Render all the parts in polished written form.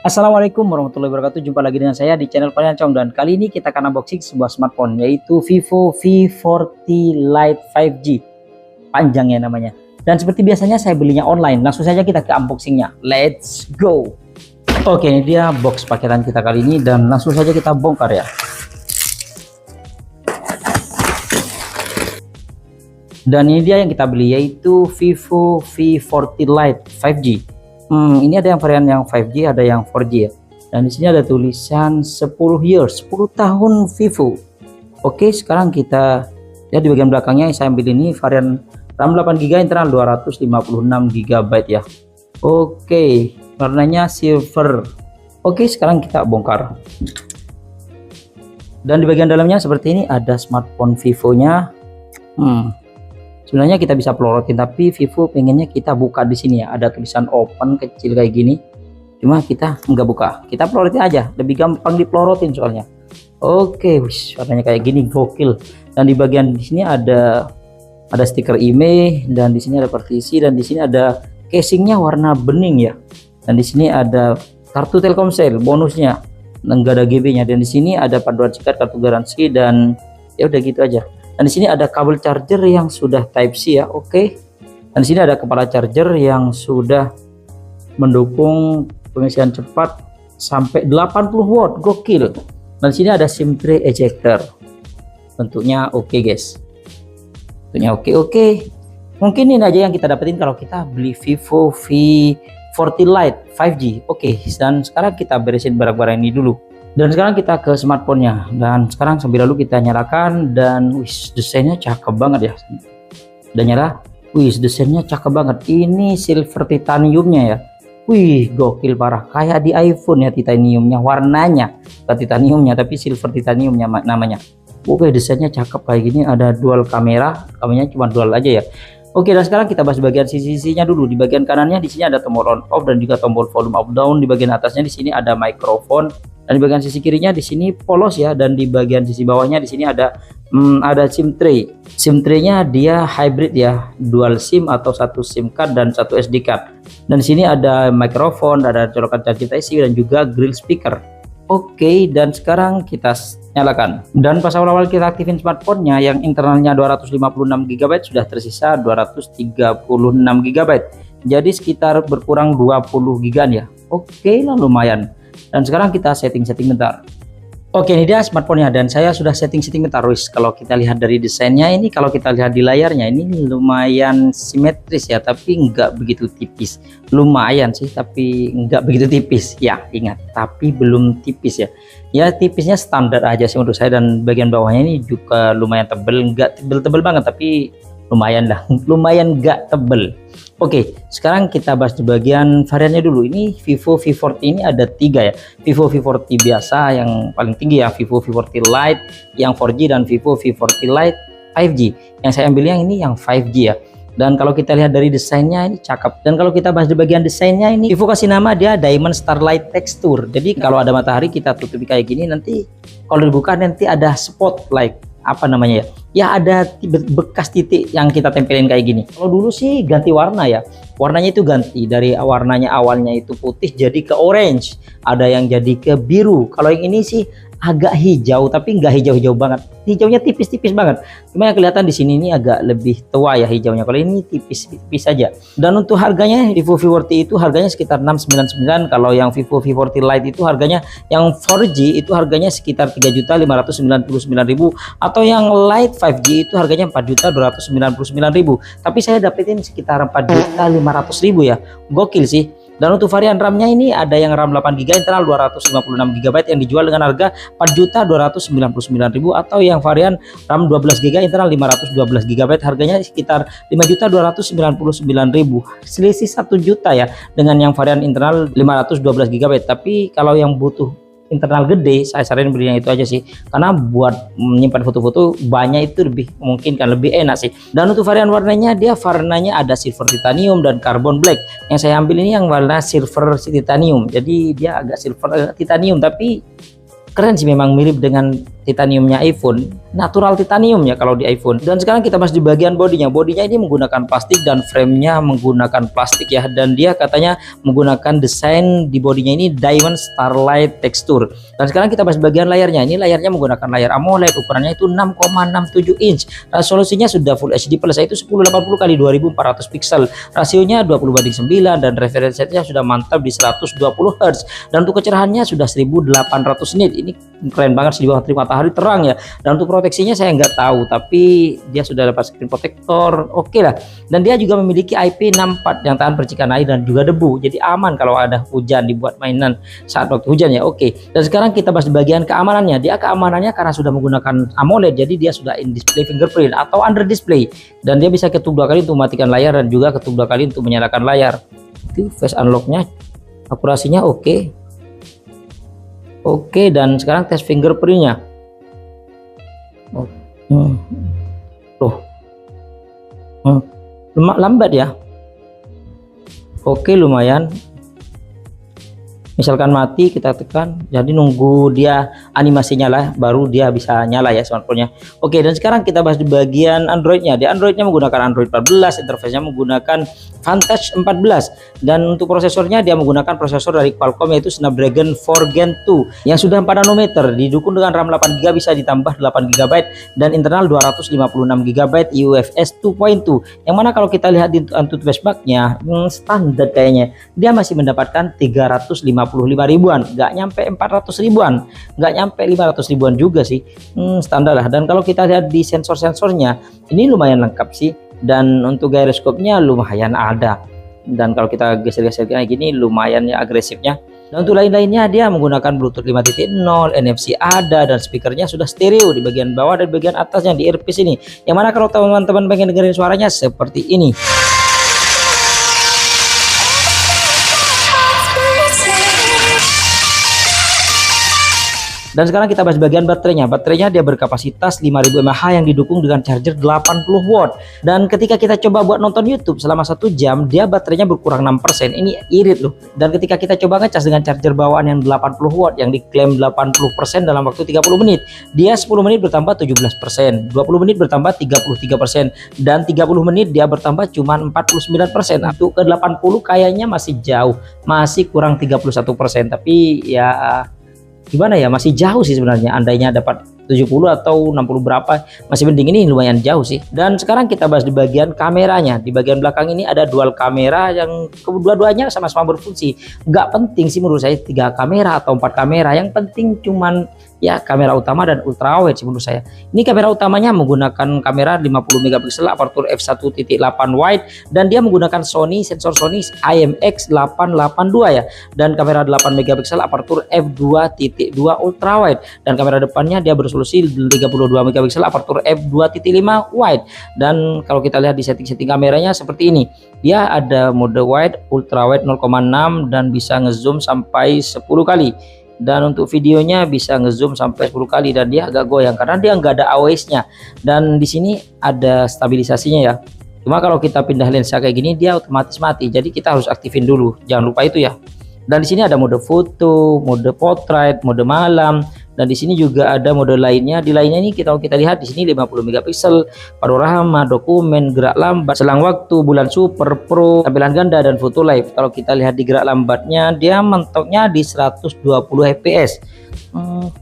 Assalamualaikum warahmatullahi wabarakatuh. Jumpa lagi dengan saya di channel Palian Cong, dan kali ini kita akan unboxing sebuah smartphone yaitu Vivo V40 Lite 5G, panjangnya namanya. Dan seperti biasanya saya belinya online. Langsung saja kita ke unboxingnya. Let's go. Oke, ini dia box paketan kita kali ini dan langsung saja kita bongkar ya. Dan ini dia yang kita beli yaitu Vivo V40 Lite 5G. Ini ada yang varian yang 5G, ada yang 4G ya. Dan di sini ada tulisan 10 years, 10 tahun Vivo. Oke, sekarang kita lihat di bagian belakangnya. Saya ambil ini varian RAM 8GB, internal 256GB ya. Oke, warnanya silver. Oke, sekarang kita bongkar. Dan di bagian dalamnya seperti ini, ada smartphone Vivo-nya. Sebenarnya kita bisa pelorotin, tapi Vivo pengennya kita buka di sini ya. Ada tulisan open kecil kayak gini. Cuma kita nggak buka. Kita pelorotin aja, lebih gampang dipelorotin soalnya. Oke, warnanya kayak gini, gokil. Dan di bagian di sini ada stiker IMEI, dan di sini ada partisi, dan di sini ada casingnya warna bening ya. Dan di sini ada kartu Telkomsel bonusnya, nggak ada GB-nya. Dan di sini ada paduan sikat, kartu garansi, dan ya udah gitu aja. Dan di sini ada kabel charger yang sudah Type C ya. Oke. Dan di sini ada kepala charger yang sudah mendukung pengisian cepat sampai 80 watt. Gokil. Dan di sini ada SIM tray ejector. Bentuknya oke, guys. Bentuknya oke. Mungkin ini aja yang kita dapetin kalau kita beli Vivo V40 Lite 5G. Oke. Dan sekarang kita beresin barang-barang ini dulu. Dan sekarang kita ke smartphone-nya. Dan sekarang sambil lalu kita nyalakan, dan desainnya cakep banget ya. Udah nyala. Desainnya cakep banget. Ini silver titaniumnya ya. Gokil parah. Kayak di iPhone ya titaniumnya, warnanya. Bukan titaniumnya tapi silver titaniumnya namanya. Oke, desainnya cakep kayak gini. Ada dual kamera. Kameranya cuma dual aja ya. Oke, dan sekarang kita bahas bagian sisi-sisinya dulu. Di bagian kanannya di sini ada tombol on off dan juga tombol volume up down. Di bagian atasnya di sini ada mikrofon. Dan di bagian sisi kirinya di sini polos ya, dan di bagian sisi bawahnya di sini ada SIM tray. SIM tray-nya dia hybrid ya, dual SIM atau satu SIM card dan satu SD card. Dan di sini ada mikrofon, ada colokan charger Type C dan juga grill speaker. Oke, dan sekarang kita nyalakan. Dan pas awal-awal kita aktifin smartphone-nya yang internalnya 256GB sudah tersisa 236GB. Jadi sekitar berkurang 20GB ya. Oke lah, lumayan. Dan sekarang kita setting bentar. Oke, ini dia smartphone-nya dan saya sudah setting bentar. Kalau kita lihat dari desainnya ini, kalau kita lihat di layarnya ini lumayan simetris ya, tapi nggak begitu tipis. Lumayan sih, tapi nggak begitu tipis. Ya, ingat, tapi belum tipis ya. Ya, tipisnya standar aja sih menurut saya, dan bagian bawahnya ini juga lumayan tebel, nggak tebel banget, tapi lumayan lah, lumayan nggak tebel. Oke, sekarang kita bahas di bagian variannya dulu. Ini Vivo V40 ini ada 3 ya. Vivo V40 biasa yang paling tinggi ya, Vivo V40 Lite yang 4G, dan Vivo V40 Lite 5G. Yang saya ambil yang ini yang 5G ya. Dan kalau kita lihat dari desainnya ini cakep. Dan kalau kita bahas di bagian desainnya ini, Vivo kasih nama dia Diamond Starlight Texture. Jadi kalau ada matahari kita tutupi kayak gini, nanti kalau dibuka nanti ada spotlight, apa namanya ya, ada bekas titik yang kita tempelin kayak gini. Kalau dulu sih ganti warna ya, warnanya itu ganti dari warnanya awalnya itu putih jadi ke orange, ada yang jadi ke biru. Kalau yang ini sih agak hijau, tapi nggak hijau-hijau banget, hijaunya tipis-tipis banget. Cuma yang kelihatan di sini ini agak lebih tua ya hijaunya, kalau ini tipis-tipis saja. Dan untuk harganya Vivo V40 itu harganya sekitar 699. Kalau yang Vivo V40 Lite itu harganya yang 4G itu harganya sekitar 3.599.000, atau yang Lite 5G itu harganya 4.299.000. Tapi saya dapetin sekitar 4.500.000 ya. Gokil sih. Dan untuk varian RAM-nya ini ada yang RAM 8GB internal 256GB yang dijual dengan harga 4.299.000, atau yang varian RAM 12GB internal 512GB harganya sekitar 5.299.000. Selisih 1 juta ya dengan yang varian internal 512GB. Tapi kalau yang butuh internal gede, saya saranin beli yang itu aja sih, karena buat menyimpan foto-foto banyak itu lebih mungkin kan lebih enak sih. Dan untuk varian warnanya, dia warnanya ada silver titanium dan carbon black. Yang saya ambil ini yang warna silver titanium, jadi dia agak silver titanium, tapi keren sih, memang mirip dengan titaniumnya iPhone, natural titanium ya kalau di iPhone. Dan sekarang kita bahas di bagian bodinya. Bodinya ini menggunakan plastik dan framenya menggunakan plastik ya, dan dia katanya menggunakan desain di bodinya ini Diamond Starlight Texture. Dan sekarang kita bahas bagian layarnya. Ini layarnya menggunakan layar AMOLED, ukurannya itu 6,67 inch. Resolusinya sudah Full HD plus, yaitu 1080 x 2400 pixel. Rasionya 20:9 dan refresh rate-nya sudah mantap di 120 Hz. Dan untuk kecerahannya sudah 1800 nit. Ini keren banget sih, di bawah matahari terang ya. Dan untuk proteksinya saya nggak tahu, tapi dia sudah dapat screen protector, oke lah. Dan dia juga memiliki IP64 yang tahan percikan air dan juga debu, jadi aman kalau ada hujan, dibuat mainan saat waktu hujan ya. Oke, dan sekarang kita bahas di bagian keamanannya. Dia keamanannya karena sudah menggunakan AMOLED, jadi dia sudah in display fingerprint atau under display, dan dia bisa ketuk 2 kali untuk mematikan layar dan juga ketuk 2 kali untuk menyalakan layar. Itu face unlocknya, akurasinya oke. Oke, dan sekarang tes fingerprintnya. Lambat ya. Oke, lumayan. Misalkan mati, kita tekan, jadi nunggu dia animasi nyala baru dia bisa nyala ya smartphone-nya. Oke, dan sekarang kita bahas di bagian Android-nya. Di Android-nya menggunakan Android 14, interface-nya menggunakan Vantage 14, dan untuk prosesornya dia menggunakan prosesor dari Qualcomm yaitu Snapdragon 4 Gen 2 yang sudah 4 nanometer, didukung dengan RAM 8GB, bisa ditambah 8GB, dan internal 256GB UFS 2.2, yang mana kalau kita lihat di Antutu benchmark-nya standar kayaknya dia masih mendapatkan 355 ribuan, nggak nyampe 400 ribuan, nggak nyampe 500 ribuan juga sih, standar lah. Dan kalau kita lihat di sensor-sensornya ini lumayan lengkap sih, dan untuk gyroscope-nya lumayan ada, dan kalau kita geser-geser kayak gini lumayan ya agresifnya. Dan untuk lain-lainnya dia menggunakan Bluetooth 5.0, NFC ada, dan speakernya sudah stereo di bagian bawah dan bagian atasnya di earpiece ini, yang mana kalau teman-teman pengen dengerin suaranya seperti ini. Dan sekarang kita bahas bagian baterainya. Baterainya dia berkapasitas 5000 mAh yang didukung dengan charger 80 watt. Dan ketika kita coba buat nonton YouTube selama 1 jam, dia baterainya berkurang 6%. Ini irit loh. Dan ketika kita coba ngecas dengan charger bawaan yang 80 watt yang diklaim 80% dalam waktu 30 menit, dia 10 menit bertambah 17%, 20 menit bertambah 33%, dan 30 menit dia bertambah cuma 49%. Untuk ke 80 kayaknya masih jauh, masih kurang 31%. Tapi ya gimana ya, masih jauh sih sebenarnya. Andainya dapat 70 atau 60 berapa masih mending, ini lumayan jauh sih. Dan sekarang kita bahas di bagian kameranya. Di bagian belakang ini ada dual kamera yang kedua-duanya sama-sama berfungsi. Nggak penting sih menurut saya 3 kamera atau 4 kamera, yang penting cuman ya kamera utama dan ultrawide sih menurut saya. Ini kamera utamanya menggunakan kamera 50 megapiksel aperture f1.8 wide, dan dia menggunakan sensor Sony IMX882 ya, dan kamera 8 megapiksel aperture f2.2 ultrawide, dan kamera depannya dia beresolusi 32 megapiksel aperture f2.5 wide. Dan kalau kita lihat di setting-setting kameranya seperti ini, dia ada mode wide, ultrawide 0,6, dan bisa ngezoom sampai 10 kali. Dan untuk videonya bisa ngezoom sampai 10 kali, dan dia agak goyang karena dia nggak ada always-nya. Dan di sini ada stabilisasinya ya. Cuma kalau kita pindah lensa kayak gini dia otomatis mati, jadi kita harus aktifin dulu, jangan lupa itu ya. Dan di sini ada mode foto, mode portrait, mode malam, dan di sini juga ada mode lainnya. Di lainnya ini kita lihat di sini 50 megapiksel, panorama, dokumen, gerak lambat, selang waktu, bulan super, pro, tampilan ganda, dan foto live. Kalau kita lihat di gerak lambatnya dia mentoknya di 120 fps.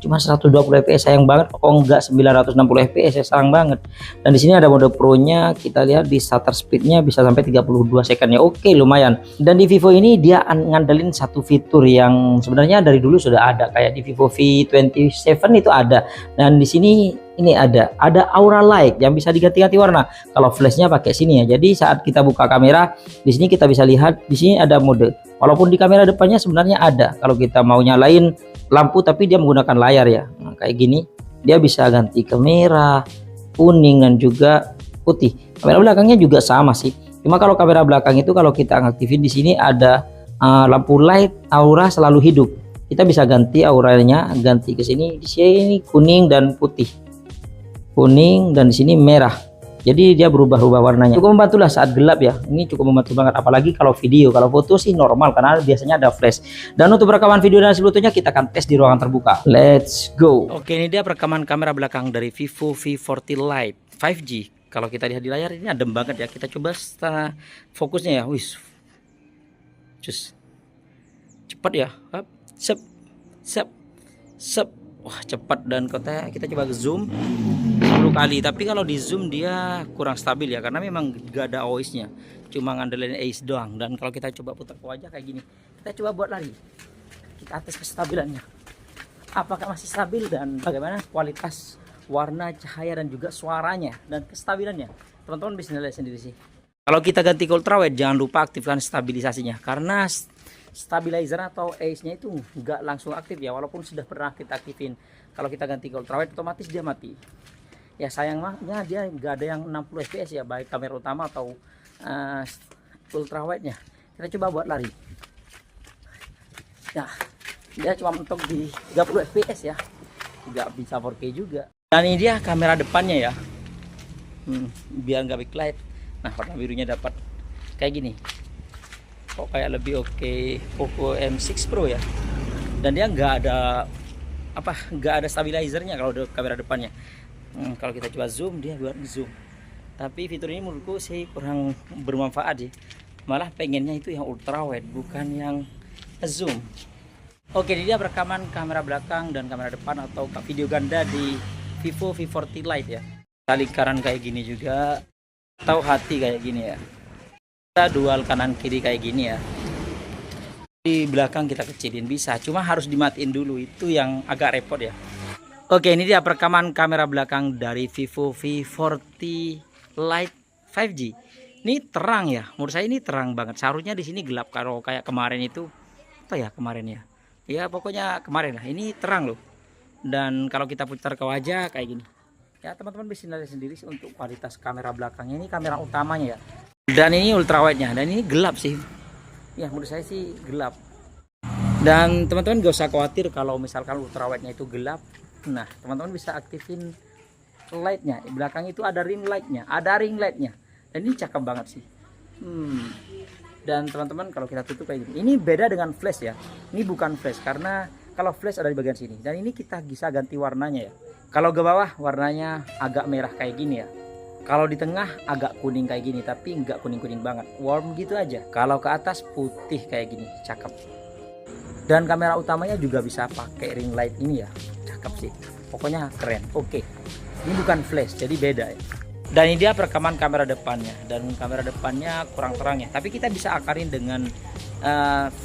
Cuma 120 fps, sayang banget kok enggak 960 fps ya, sayang banget. Dan di sini ada mode pro nya, kita lihat di shutter speednya bisa sampai 32 second ya, oke lumayan. Dan di Vivo ini dia ngandelin satu fitur yang sebenarnya dari dulu sudah ada, kayak di Vivo V27 itu ada. Dan di sini ini ada aura light yang bisa diganti-ganti warna. Kalau flashnya pakai sini ya, jadi saat kita buka kamera di sini kita bisa lihat di sini ada mode. Walaupun di kamera depannya sebenarnya ada, kalau kita mau nyalain lampu tapi dia menggunakan layar ya, nah, kayak gini dia bisa ganti ke merah, kuning, dan juga putih. Kamera belakangnya juga sama sih, cuma kalau kamera belakang itu kalau kita aktifin di sini ada lampu light aura selalu hidup. Kita bisa ganti auranya, ganti ke sini, di sini kuning dan putih, kuning, dan di sini merah. Jadi dia berubah-ubah warnanya. Cukup membantu lah saat gelap ya. Ini cukup membantu banget. Apalagi kalau video. Kalau foto sih normal karena biasanya ada flash. Dan untuk rekaman video dan sebelumnya kita akan tes di ruangan terbuka. Let's go. Oke, ini dia perekaman kamera belakang dari Vivo V40 Lite 5G. Kalau kita lihat di layar ini adem banget ya. Kita coba fokusnya ya. Wis. Cus. Cepat ya. Sep. Sep. Sep. Wah, cepat. Dan kita coba zoom 10 kali, tapi kalau di zoom dia kurang stabil ya karena memang gak ada OIS-nya, cuma ngandelin AIS doang. Dan kalau kita coba putar ke wajah kayak gini, kita coba buat lari, kita tes kestabilannya apakah masih stabil dan bagaimana kualitas warna, cahaya dan juga suaranya dan kestabilannya. Teman-teman bisa lihat sendiri sih. Kalau kita ganti ke ultrawide jangan lupa aktifkan stabilisasinya karena stabilizer atau AIS-nya itu nggak langsung aktif ya, walaupun sudah pernah kita aktifin. Kalau kita ganti ke ultrawide otomatis dia mati. Ya sayangnya dia nggak ada yang 60 fps ya, baik kamera utama atau ultrawide nya. Kita coba buat lari. Nah, dia cuma mentok di 30 fps ya, nggak bisa 4K juga. Dan ini dia kamera depannya ya, biar nggak backlight. Nah, warna birunya dapat kayak gini. Kok kayak lebih oke Poco M6 Pro ya. Dan dia nggak ada stabilizernya kalau kamera depannya. Kalau kita coba zoom, dia buat zoom. Tapi fitur ini menurutku sih kurang bermanfaat sih. Malah pengennya itu yang ultrawide, bukan yang zoom. Oke, ini dia rekaman kamera belakang dan kamera depan atau video ganda di Vivo V40 Lite ya. Lingkaran kayak gini juga, atau hati kayak gini ya. Kita dual kanan kiri kayak gini ya. Di belakang kita kecilin bisa, cuma harus dimatiin dulu, itu yang agak repot ya. Oke, ini dia perekaman kamera belakang dari Vivo V40 Lite 5G. Ini terang ya, menurut saya ini terang banget. Seharusnya di sini gelap kalau kayak kemarin itu apa ya kemarin ya. Ya pokoknya kemarin lah. Ini terang loh. Dan kalau kita putar ke wajah kayak gini. Ya teman-teman bisa lihat sendiri sih untuk kualitas kamera belakangnya. Ini kamera utamanya ya. Dan ini ultrawide-nya. Dan ini gelap sih. Ya menurut saya sih gelap. Dan teman-teman gak usah khawatir kalau misalkan ultrawide-nya itu gelap. Nah, teman-teman bisa aktifin light-nya. Di belakang itu ada ring light-nya, Dan ini cakep banget sih. Dan teman-teman kalau kita tutup kayak gini. Ini beda dengan flash ya. Ini bukan flash karena kalau flash ada di bagian sini. Dan ini kita bisa ganti warnanya ya. Kalau ke bawah warnanya agak merah kayak gini ya. Kalau di tengah agak kuning kayak gini, tapi nggak kuning-kuning banget. Warm gitu aja. Kalau ke atas putih kayak gini, cakep. Dan kamera utamanya juga bisa pakai ring light ini ya. Cakep sih, pokoknya keren. Oke, ini bukan flash jadi beda ya. Dan ini dia perekaman kamera depannya, dan kamera depannya kurang terang ya, tapi kita bisa akarin dengan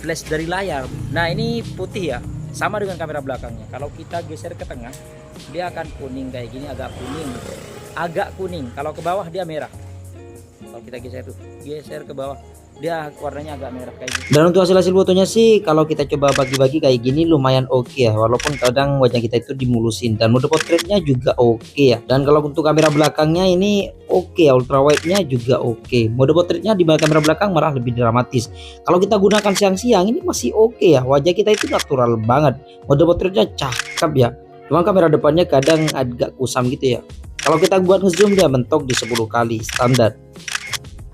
flash dari layar. Nah ini putih ya, sama dengan kamera belakangnya. Kalau kita geser ke tengah dia akan kuning kayak gini, agak kuning. Kalau ke bawah dia merah. Kalau kita geser ke bawah dia warnanya agak merah kayak gitu. Dan untuk hasil fotonya sih kalau kita coba bagi-bagi kayak gini lumayan oke ya, walaupun kadang wajah kita itu dimulusin. Dan mode portraitnya juga oke ya. Dan kalau untuk kamera belakangnya ini oke ya, ultrawide-nya juga oke. Mode portraitnya di kamera belakang malah lebih dramatis. Kalau kita gunakan siang-siang ini masih oke ya, wajah kita itu natural banget. Mode portraitnya cakep ya. Cuma kamera depannya kadang agak kusam gitu ya. Kalau kita buat ngezoom dia mentok di 10 kali standar.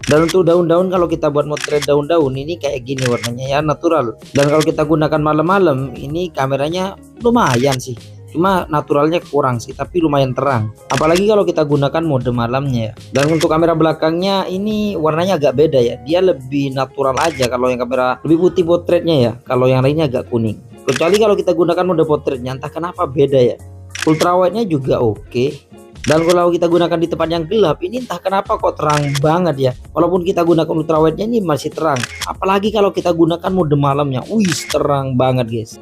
Dan untuk daun-daun kalau kita buat motret daun-daun ini kayak gini warnanya ya, natural. Dan kalau kita gunakan malam-malam ini kameranya lumayan sih, cuma naturalnya kurang sih, tapi lumayan terang. Apalagi kalau kita gunakan mode malamnya ya. Dan untuk kamera belakangnya ini warnanya agak beda ya, dia lebih natural aja. Kalau yang kamera lebih putih potretnya ya, kalau yang lainnya agak kuning. Kecuali kalau kita gunakan mode potretnya, entah kenapa beda ya. Ultrawide-nya juga oke. Dan kalau kita gunakan di tempat yang gelap ini entah kenapa kok terang banget ya. Walaupun kita gunakan ultrawide-nya ini masih terang. Apalagi kalau kita gunakan mode malamnya, wih terang banget guys.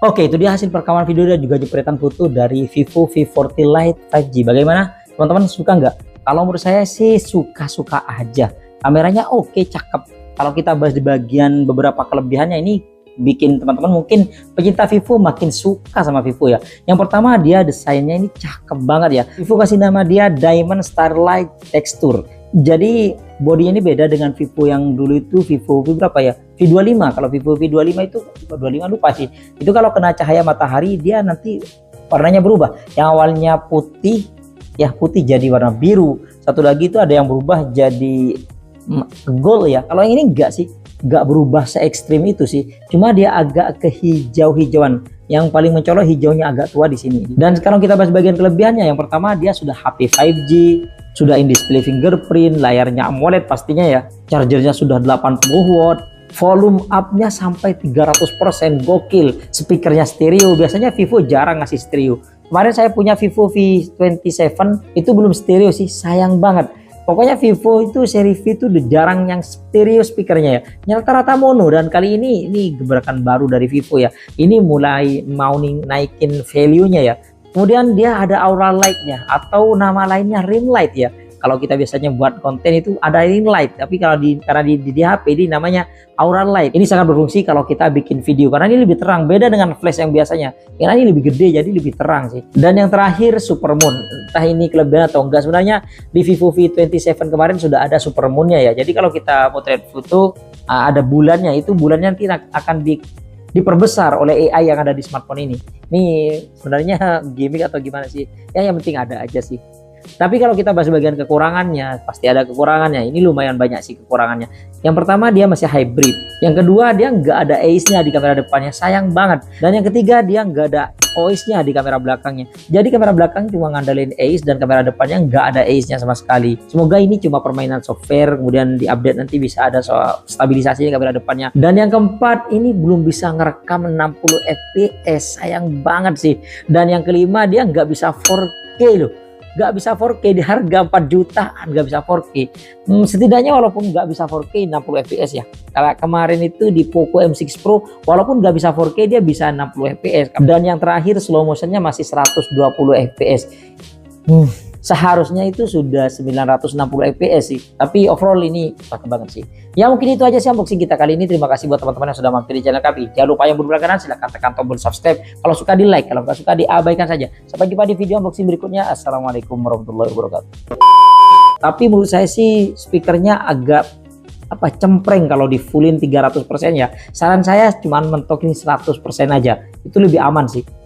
Oke, itu dia hasil perekaman video dan juga jepretan foto dari Vivo V40 Lite 5G. Bagaimana? Teman-teman suka nggak? Kalau menurut saya sih suka-suka aja. Kameranya oke, cakep. Kalau kita bahas di bagian beberapa kelebihannya, ini bikin teman-teman mungkin pecinta Vivo makin suka sama Vivo ya. Yang pertama dia desainnya ini cakep banget ya. Vivo kasih nama dia Diamond Starlight Texture. Jadi bodinya ini beda dengan Vivo yang dulu itu, Vivo berapa ya, V25. Kalau Vivo V25 itu 25 lupa sih, itu kalau kena cahaya matahari dia nanti warnanya berubah, yang awalnya putih ya putih jadi warna biru, satu lagi itu ada yang berubah jadi gold ya. Kalau yang ini enggak sih, enggak berubah se ekstrim itu sih, cuma dia agak ke hijau-hijauan. Yang paling mencolok hijaunya agak tua di sini. Dan sekarang kita bahas bagian kelebihannya. Yang pertama, dia sudah HP 5G, sudah in-display fingerprint, layarnya AMOLED pastinya ya. Chargernya sudah 80 watt, volume up-nya sampai 300%, gokil. Speakernya stereo, biasanya Vivo jarang ngasih stereo. Kemarin saya punya Vivo V27, itu belum stereo sih, sayang banget. Pokoknya Vivo itu seri V itu udah jarang yang stereo speakernya ya, yang rata-rata mono. Dan kali ini gebrakan baru dari Vivo ya, ini mulai mau naikin value-nya ya. Kemudian dia ada aura light-nya atau nama lainnya ring light ya. Kalau kita biasanya buat konten itu ada ring light, tapi kalau karena di HP ini namanya aura light. Ini sangat berfungsi kalau kita bikin video karena ini lebih terang, beda dengan flash yang biasanya. Karena ini lebih gede jadi lebih terang sih. Dan yang terakhir Supermoon. Entah ini kelebihan atau enggak, sebenarnya di Vivo V27 kemarin sudah ada Supermoon-nya ya. Jadi kalau kita potret foto ada bulannya, itu bulannya nanti akan diperbesar oleh AI yang ada di smartphone ini. Ini sebenarnya gimmick atau gimana sih? Ya yang penting ada aja sih. Tapi kalau kita bahas bagian kekurangannya, pasti ada kekurangannya. Ini lumayan banyak sih kekurangannya. Yang pertama, dia masih hybrid. Yang kedua, dia nggak ada AIS-nya di kamera depannya, sayang banget. Dan yang ketiga, dia nggak ada OIS-nya di kamera belakangnya. Jadi kamera belakang cuma ngandelin AIS dan kamera depannya nggak ada AIS-nya sama sekali. Semoga ini cuma permainan software, kemudian diupdate nanti bisa ada soal stabilisasinya kamera depannya. Dan yang keempat, ini belum bisa ngerekam 60 fps, sayang banget sih. Dan yang kelima, dia nggak bisa 4K loh. Nggak bisa 4K di harga 4 jutaan, nggak bisa 4K. Setidaknya walaupun nggak bisa 4K 60 fps ya. Kalau kemarin itu di Poco M6 Pro, walaupun nggak bisa 4K dia bisa 60 fps. Dan yang terakhir slow motionnya masih 120 fps. Seharusnya itu sudah 960 fps sih. Tapi overall ini cakep banget sih. Ya mungkin itu aja sih unboxing kita kali ini. Terima kasih buat teman-teman yang sudah mampir di channel kami. Jangan lupa yang belum berlangganan silahkan tekan tombol subscribe. Kalau suka di like, kalau nggak suka diabaikan saja. Sampai jumpa di video unboxing berikutnya. Assalamualaikum warahmatullahi wabarakatuh. Tapi menurut saya sih speakernya agak cempreng kalau di fullin 300% ya. Saran saya cuma mentokin 100% aja. Itu lebih aman sih.